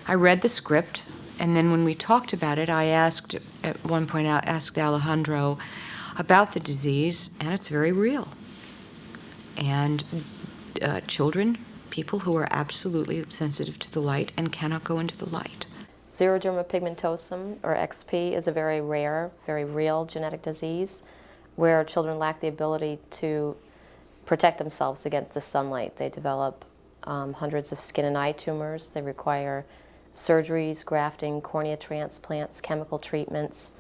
I read the script, and then when we talked about it, at one point, I asked Alejandro about the disease, and it's very real. And children, people who are absolutely sensitive to the light and cannot go into the light. Xeroderma pigmentosum, or XP, is a very rare, very real genetic disease where children lack the ability to protect themselves against the sunlight. They develop hundreds of skin and eye tumors. They require surgeries, grafting, cornea transplants, chemical treatments.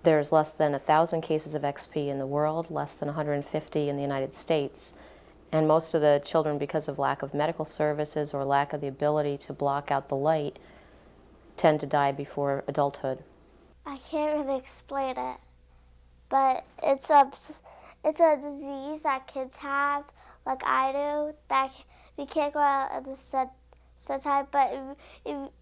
There's less than 1,000 cases of XP in the world, less than 150 in the United States. And most of the children, because of lack of medical services or lack of the ability to block out the light, tend to die before adulthood. I can't really explain it, but it's a disease that kids have, like I do, that we can't go out in the sunshine, but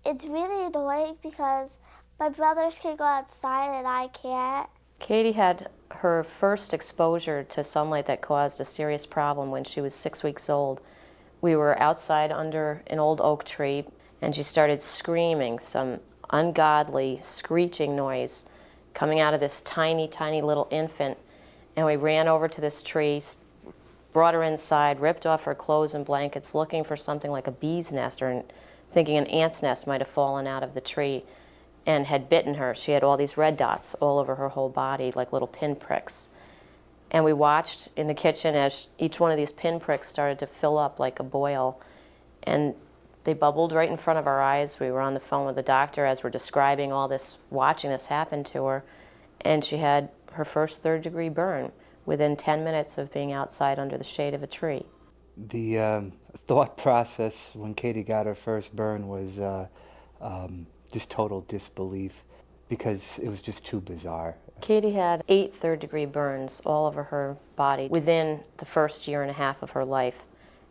it's really annoying because my brothers can go outside and I can't. Katie had her first exposure to sunlight that caused a serious problem when she was 6 weeks old. We were outside under an old oak tree, and she started screaming, some ungodly screeching noise coming out of this tiny, tiny little infant. And we ran over to this tree, brought her inside, ripped off her clothes and blankets, looking for something like a bee's nest, or thinking an ant's nest might have fallen out of the tree and had bitten her. She had all these red dots all over her whole body, like little pinpricks. And we watched in the kitchen as each one of these pinpricks started to fill up like a boil. And they bubbled right in front of our eyes. We were on the phone with the doctor as we're describing all this, watching this happen to her. And she had her first third-degree burn within 10 minutes of being outside under the shade of a tree. The thought process when Katie got her first burn was just total disbelief, because it was just too bizarre. Katie had 8 third-degree burns all over her body within the first year and a half of her life.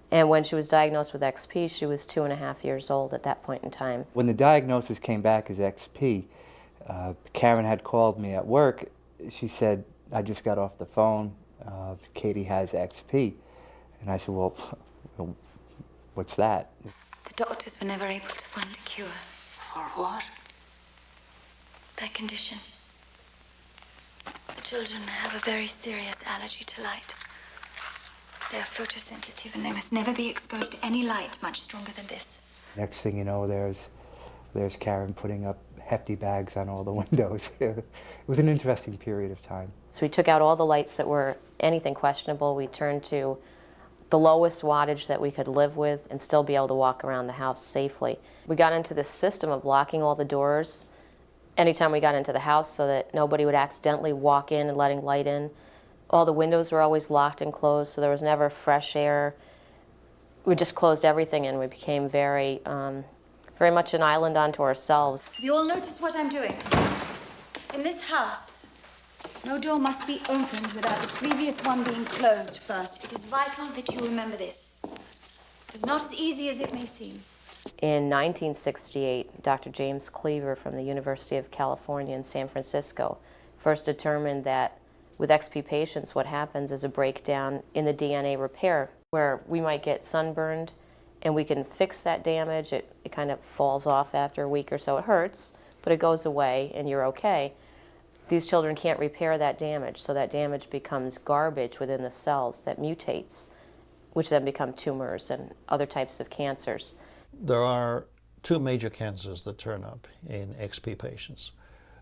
And when she was diagnosed with XP, she was 2.5 years old at that point in time. When the diagnosis came back as XP, Karen had called me at work. She said, I just got off the phone, Katie has XP. And I said, well, what's that? The doctors were never able to find a cure. For what? Their condition. The children have a very serious allergy to light. They are photosensitive and they must never be exposed to any light much stronger than this. Next thing you know, there's Karen putting up hefty bags on all the windows. It was an interesting period of time. So we took out all the lights that were anything questionable. We turned to the lowest wattage that we could live with and still be able to walk around the house safely. We got into this system of locking all the doors anytime we got into the house so that nobody would accidentally walk in and letting light in. All the windows were always locked and closed, so there was never fresh air. We just closed everything and we became very much an island unto ourselves. Have you all noticed what I'm doing? In this house, no door must be opened without the previous one being closed first. It is vital that you remember this. It's not as easy as it may seem. In 1968, Dr. James Cleaver from the University of California in San Francisco first determined that with XP patients, what happens is a breakdown in the DNA repair, where we might get sunburned and we can fix that damage. It kind of falls off after a week or so. It hurts, but it goes away and you're okay. These children can't repair that damage, so that damage becomes garbage within the cells that mutates, which then become tumors and other types of cancers. There are 2 major cancers that turn up in XP patients.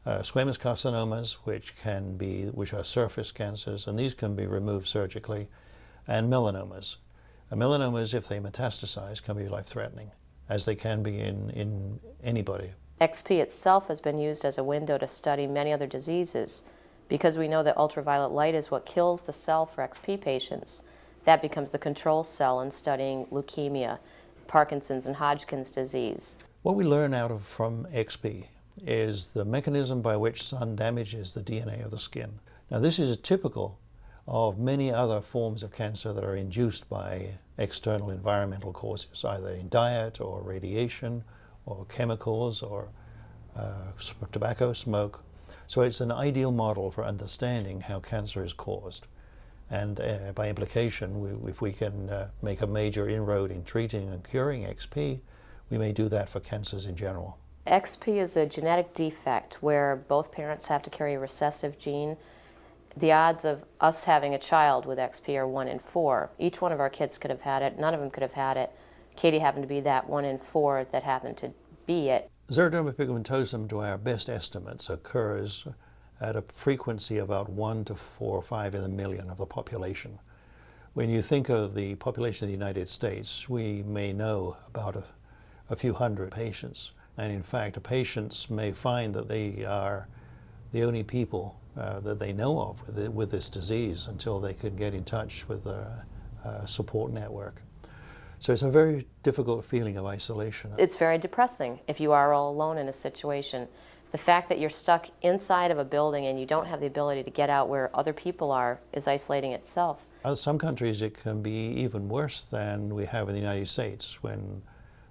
Squamous carcinomas, which are surface cancers, and these can be removed surgically, and melanomas. Melanomas, if they metastasize, can be life-threatening, as they can be in anybody. XP itself has been used as a window to study many other diseases. Because we know that ultraviolet light is what kills the cell for XP patients, that becomes the control cell in studying leukemia, Parkinson's and Hodgkin's disease. What we learn from XP is the mechanism by which sun damages the DNA of the skin. Now, this is typical of many other forms of cancer that are induced by external environmental causes, either in diet or radiation or chemicals or tobacco smoke. So it's an ideal model for understanding how cancer is caused. And by implication, if we can make a major inroad in treating and curing XP, we may do that for cancers in general. XP is a genetic defect where both parents have to carry a recessive gene. The odds of us having a child with XP are 1 in 4. Each one of our kids could have had it. None of them could have had it. Katie happened to be that 1 in 4 that happened to be it. Xeroderma pigmentosum, to our best estimates, occurs at a frequency about 1 to 4 or 5 in a million of the population. When you think of the population of the United States, we may know about a few hundred patients. And in fact, the patients may find that they are the only people that they know of with this disease until they can get in touch with a support network. So it's a very difficult feeling of isolation. It's very depressing if you are all alone in a situation. The fact that you're stuck inside of a building and you don't have the ability to get out where other people are is isolating itself. In some countries it can be even worse than we have in the United States, when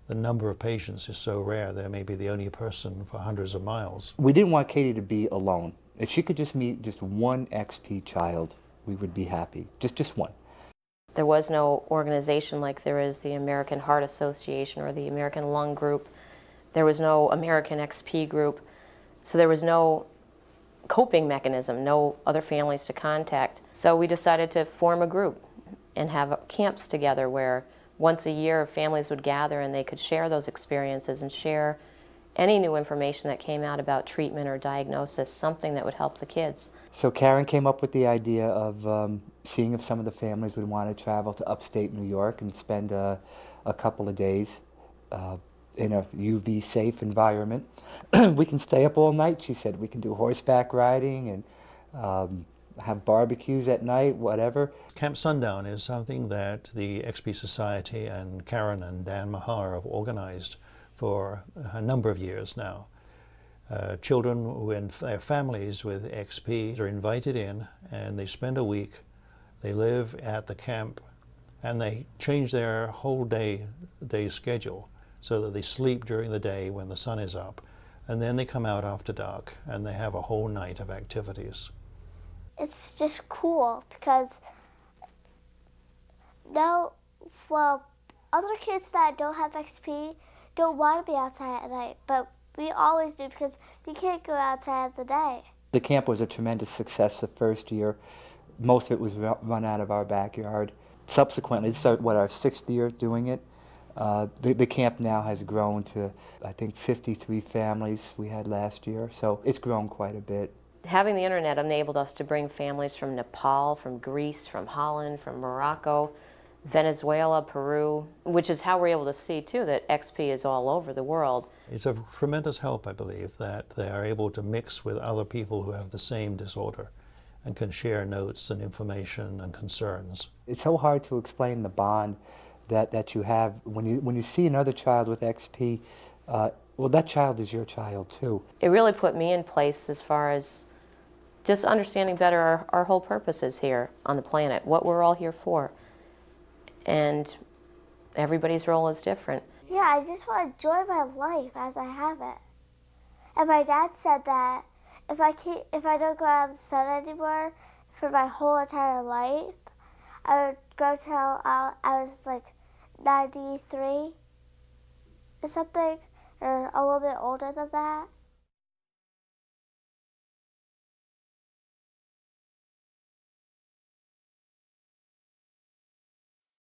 the number of patients is so rare they may be the only person for hundreds of miles. We didn't want Katie to be alone. If she could just meet just one XP child, we would be happy. Just one. There was no organization like there is the American Heart Association or the American Lung Group. There was no American XP group. So there was no coping mechanism, no other families to contact. So we decided to form a group and have camps together where once a year families would gather and they could share those experiences and share any new information that came out about treatment or diagnosis, something that would help the kids. So Karen came up with the idea of seeing if some of the families would want to travel to upstate New York and spend a couple of days in a UV safe environment. We can stay up all night, she said. We can do horseback riding and have barbecues at night, whatever. Camp Sundown is something that the XP Society and Karen and Dan Mahar have organized for a number of years now. Children and their families with XP are invited in and they spend a week. They live at the camp and they change their whole day schedule so that they sleep during the day when the sun is up, and then they come out after dark and they have a whole night of activities. It's just cool because other kids that don't have XP don't want to be outside at night, but we always do because we can't go outside at the day. The camp was a tremendous success the first year. Most of it was run out of our backyard. Subsequently, this is our 6th year doing it. The camp now has grown to, I think, 53 families we had last year, so it's grown quite a bit. Having the internet enabled us to bring families from Nepal, from Greece, from Holland, from Morocco, Venezuela, Peru, which is how we're able to see, too, that XP is all over the world. It's a tremendous help, I believe, that they are able to mix with other people who have the same disorder and can share notes and information and concerns. It's so hard to explain the bond that you have when you see another child with XP. Well, that child is your child, too. It really put me in place as far as just understanding better our whole purposes here on the planet, what we're all here for. And everybody's role is different. Yeah, I just want to enjoy my life as I have it. And my dad said that if I don't go out in the sun anymore for my whole entire life, I would go till I was like 93 or something, or a little bit older than that.